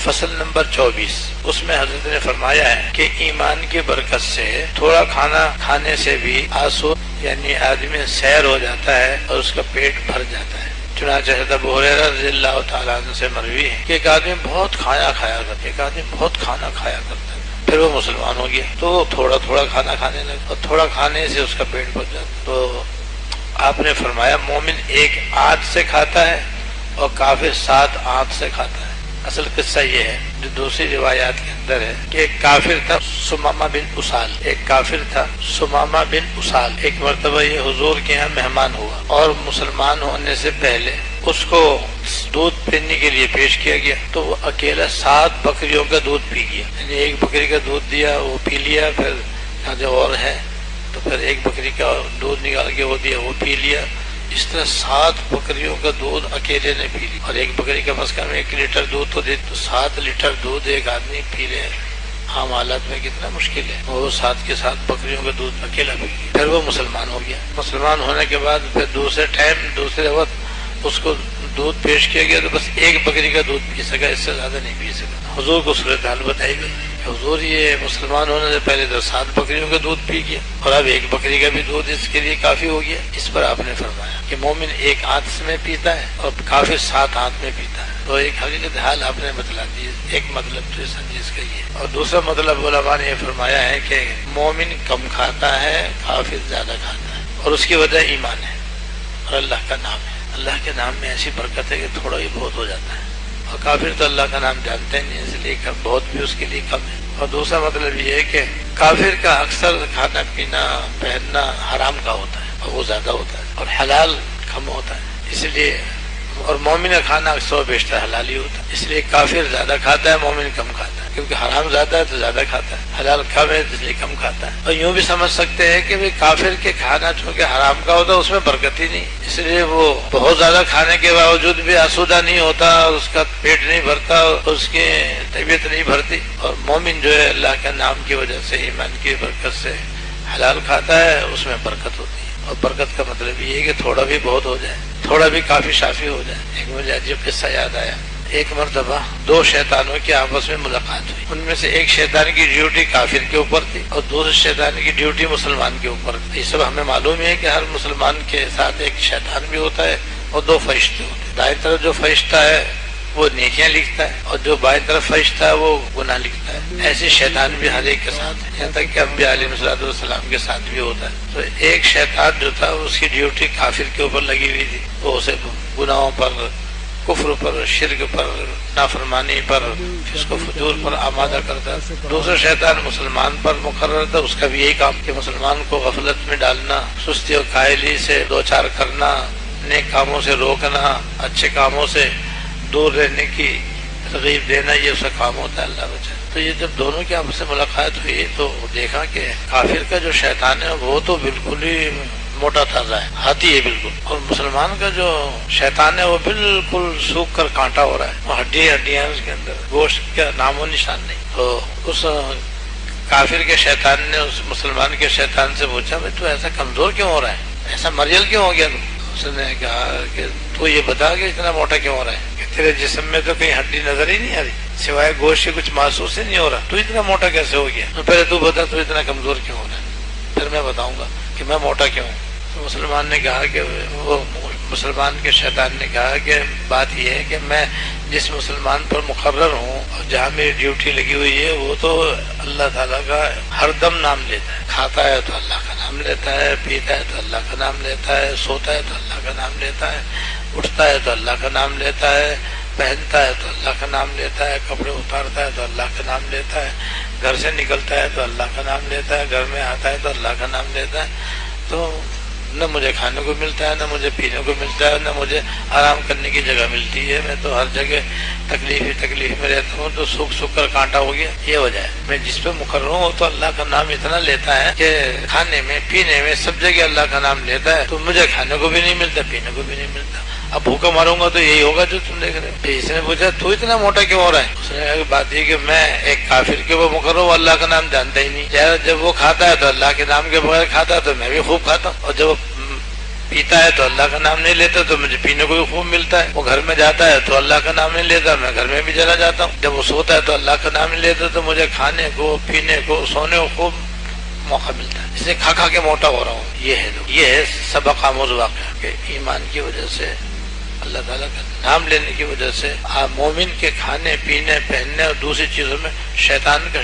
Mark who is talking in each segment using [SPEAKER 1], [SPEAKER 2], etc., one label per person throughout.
[SPEAKER 1] فصل نمبر 24، اس میں حضرت نے فرمایا ہے کہ ایمان کی برکت سے تھوڑا کھانا کھانے سے بھی آسود یعنی آدمی سیر ہو جاتا ہے اور اس کا پیٹ بھر جاتا ہے۔ چنانچہ حضرت ابو ہریرہ رضی اللہ تعالیٰ عنہ سے مروی ہے کہ ایک آدمی بہت کھایا کرتا ہے، پھر وہ مسلمان ہو گیا تو وہ تھوڑا تھوڑا کھانا کھانے لگا اور تھوڑا کھانے سے اس کا پیٹ بھر جاتا۔ تو آپ نے فرمایا مومن ایک آنت سے کھاتا ہے اور کافر 7 آنت سے کھاتا ہے۔ اصل قصہ یہ ہے جو دوسری روایات کے اندر ہے کہ ایک کافر تھا سمامہ بن اسال، ایک مرتبہ یہ حضور کے یہاں مہمان ہوا اور مسلمان ہونے سے پہلے اس کو دودھ پینے کے لیے پیش کیا گیا تو وہ اکیلا 7 بکریوں کا دودھ پی گیا، یعنی ایک بکری کا دودھ دیا وہ پی لیا، پھر جو اور ہے تو پھر ایک بکری کا دودھ نکال کے وہ دیا وہ پی لیا، اس طرح 7 بکریوں کا دودھ اکیلے نے پی لیا۔ اور ایک بکری کم از کم 1 لیٹر دودھ تو دے، تو 7 لیٹر دودھ ایک آدمی پی لے عام حالت میں کتنا مشکل ہے۔ وہ 7 کے 7 بکریوں کا دودھ اکیلا پی گیا، پھر وہ مسلمان ہو گیا۔ مسلمان ہونے کے بعد پھر دوسرے وقت اس کو دودھ پیش کیا گیا تو بس 1 بکری کا دودھ پی سکا، اس سے زیادہ نہیں پی سکا۔ حضور کو صورتحال بتائی گئی، حضور یہ مسلمان ہونے سے پہلے تو 7 بکریوں کا دودھ پی گیا اور اب 1 بکری کا بھی دودھ اس کے لیے کافی ہو گیا۔ اس پر آپ نے فرمایا کہ مومن 1 آنت میں پیتا ہے اور کافر 7 آنت میں پیتا ہے۔ تو ایک حقیقت حال آپ نے بتلا دی، ایک مطلب تو اس حدیث کا یہ، اور دوسرا مطلب علماء نے یہ فرمایا ہے کہ مومن کم کھاتا ہے، کافر زیادہ کھاتا ہے، اور اس کی وجہ ایمان ہے اور اللہ کا نام ہے۔ اللہ کے نام میں ایسی برکت ہے کہ تھوڑا ہی بہت ہو جاتا ہے، اور کافر تو اللہ کا نام جانتے نہیں، اس لیے بہت بھی اس کے لیے کم ہے۔ اور دوسرا مطلب یہ ہے کہ کافر کا اکثر کھانا پینا پہننا حرام کا ہوتا ہے اور وہ زیادہ ہوتا ہے، اور حلال کم ہوتا ہے، اس لیے، اور مومن کا کھانا اکثر و بیشتر حلال ہی ہوتا ہے، اس لیے کافر زیادہ کھاتا ہے، مومن کم کھاتا ہے، کیونکہ حرام زیادہ ہے تو زیادہ کھاتا ہے، حلال کم ہے اس لیے کم کھاتا ہے۔ اور یوں بھی سمجھ سکتے ہیں کہ کافر کے کھانا چونکہ حرام کا ہوتا ہے اس میں برکت ہی نہیں، اس لیے وہ بہت زیادہ کھانے کے باوجود بھی آسودہ نہیں ہوتا، اس کا پیٹ نہیں بھرتا، اس کی طبیعت نہیں بھرتی۔ اور مومن جو ہے اللہ کے نام کی وجہ سے، ایمان کی برکت سے حلال کھاتا ہے، اس میں برکت ہوتی ہے۔ اور برکت کا مطلب یہ ہے کہ تھوڑا بھی بہت ہو جائے، تھوڑا بھی کافی شافی ہو جائے۔ ایک مجھے عجیب قصہ یاد آیا، ایک مرتبہ 2 شیطانوں کی آپس میں ملاقات ہوئی، ان میں سے ایک شیطان کی ڈیوٹی کافر کے اوپر تھی اور دوسرے شیطان کی ڈیوٹی مسلمان کے اوپر تھی۔ یہ سب ہمیں معلوم ہے کہ ہر مسلمان کے ساتھ ایک شیطان بھی ہوتا ہے اور 2 فرشتے ہوتے ہیں۔ دائیں طرف جو فرشتہ ہے وہ نیکیاں لکھتا ہے اور جو بائیں طرف فرشتہ ہے وہ گناہ لکھتا ہے۔ ایسے شیطان بھی ہر ایک کے ساتھ ہے، یہاں تک کہ انبیاء علیہ السلام کے ساتھ بھی ہوتا ہے۔ تو ایک شیطان جو تھا اس کی ڈیوٹی کافر کے اوپر لگی ہوئی تھی، وہ اسے گناہوں پر، کفر پر، شرک پر، نافرمانی پر، فسق و فجور پر آمادہ کرتا۔ دوسرا شیطان مسلمان پر مقرر تھا، اس کا بھی یہی کام کہ مسلمان کو غفلت میں ڈالنا، سستی اور کاہلی سے دوچار کرنا، نیک کاموں سے روکنا، اچھے کاموں سے دور رہنے کی ترغیب دینا، یہ اس کا کام ہوتا ہے، اللہ بچائے۔ تو یہ جب دونوں کی آپس سے ملاقات ہوئی تو دیکھا کہ کافر کا جو شیطان ہے وہ تو بالکل ہی موٹا تازہ ہے، ہاتھی ہے بالکل، اور مسلمان کا جو شیطان ہے وہ بالکل سوکھ کر کانٹا ہو رہا ہے، وہ ہڈیاں اس کے اندر، گوشت کا نام و نشان نہیں۔ تو اس کافر کے شیطان نے اس مسلمان کے شیطان سے پوچھا بھائی تو ایسا کمزور کیوں ہو رہا ہے، ایسا مریل کیوں ہو گیا تو؟ اس نے کہا کہ تو یہ بتا کہ اتنا موٹا کیوں ہو رہا ہے، کہ تیرے جسم میں تو کہیں ہڈی نظر ہی نہیں آ رہی، سوائے گوشت کے کچھ محسوس ہی نہیں ہو رہا، تو اتنا موٹا کیسے ہو گیا؟ تو پہلے تو بتا تو اتنا کمزور کیوں ہو رہا ہے، پھر میں بتاؤں گا کہ میں موٹا کیوں ہوں۔ تو مسلمان نے کہا کہ وہ مسلمان کے شیطان نے کہا کہ بات یہ ہے کہ میں جس مسلمان پر مقرر ہوں اور جہاں میری ڈیوٹی لگی ہوئی ہے وہ تو اللہ تعالیٰ کا ہر دم نام لیتا ہے، کھاتا ہے تو اللہ کا نام لیتا ہے، پیتا ہے تو اللہ کا نام لیتا ہے، سوتا ہے تو اللہ کا نام لیتا ہے، اٹھتا ہے تو اللہ کا نام لیتا ہے، پہنتا ہے تو اللہ کا نام لیتا ہے، کپڑے اتارتا ہے تو اللہ کا نام لیتا ہے، گھر سے نکلتا ہے تو اللہ کا نام لیتا ہے، گھر میں آتا ہے تو اللہ کا نام لیتا ہے۔ تو نہ مجھے کھانے کو ملتا ہے، نہ مجھے پینے کو ملتا ہے، نہ مجھے آرام کرنے کی جگہ ملتی ہے، میں تو ہر جگہ تکلیف میں رہتا ہوں، تو سوکھ کر کانٹا ہو گیا۔ یہ وجہ ہے میں جس پہ مقرر ہوں تو اللہ کا نام اتنا لیتا ہے کہ کھانے میں پینے میں سب جگہ اللہ کا نام لیتا ہے، تو مجھے کھانے کو بھی نہیں ملتا، پینے کو بھی نہیں ملتا، اب بھوکا ماروں گا تو یہی ہوگا جو تم دیکھ رہے ہو۔ اس نے پوچھا تو اتنا موٹا کیوں ہو رہا ہے؟ اس نے بات یہ کہ میں ایک کافر کے وہ مقرر ہوں، اللہ کا نام جانتا ہی نہیں، جب وہ کھاتا ہے تو اللہ کے نام کے بغیر کھاتا ہے تو میں بھی خوب کھاتا ہوں، اور جب وہ پیتا ہے تو اللہ کا نام نہیں لیتا تو مجھے پینے کو بھی خوب ملتا ہے. وہ گھر میں جاتا ہے تو اللہ کا نام نہیں لیتا, میں گھر میں بھی چلا جاتا ہوں. جب وہ سوتا ہے تو اللہ کا نام نہیں لیتا تو مجھے کھانے کو, پینے کو, سونے کو خوب موقع ملتا ہے. اس لیے کھا کھا کے موٹا ہو رہا ہوں. یہ ہے سبق آموز واقعہ کہ ایمان کی وجہ سے, اللہ تعالیٰ کا نام لینے کی وجہ سے مومن کے کھانے پینے پہننے اور دوسری چیزوں میں شیطان کا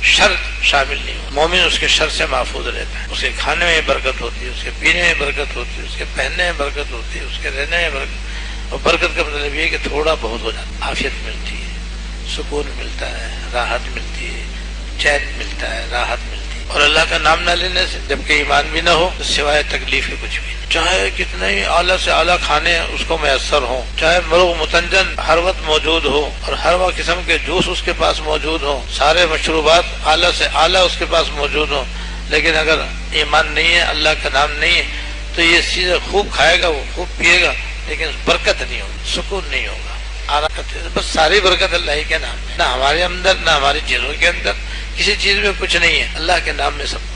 [SPEAKER 1] شر شامل نہیں ہو. مومن اس کے شر سے محفوظ رہتا ہے. اس کے کھانے میں برکت ہوتی ہے, اس کے پینے میں برکت ہوتی ہے, اس کے پہننے میں برکت ہوتی ہے, اس کے رہنے میں برکت. اور برکت کا مطلب یہ ہے کہ تھوڑا بہت ہو جاتا ہے, عافیت ملتی ہے, سکون ملتا ہے, راحت ملتی ہے, چین ملتا ہے, راحت ملتی ہے. اور اللہ کا نام نہ لینے سے جبکہ ایمان بھی نہ ہو تو سوائے تکلیف کے کچھ بھی نہیں. چاہے کتنے ہی اعلیٰ سے اعلیٰ کھانے اس کو میسر ہوں, چاہے مرغ متنجن ہر وقت موجود ہو اور ہر وقت قسم کے جوس اس کے پاس موجود ہوں, سارے مشروبات اعلیٰ سے اعلیٰ اس کے پاس موجود ہوں, لیکن اگر ایمان نہیں ہے, اللہ کا نام نہیں ہے, تو یہ چیزیں خوب کھائے گا, وہ خوب پیے گا, لیکن برکت نہیں ہوگی, سکون نہیں ہوگا, آرام. بس ساری برکت اللہ ہی کے نام ہے, نہ ہمارے اندر نہ ہماری چیزوں کے اندر, کسی چیز میں کچھ نہیں ہے, اللہ کے نام میں سب.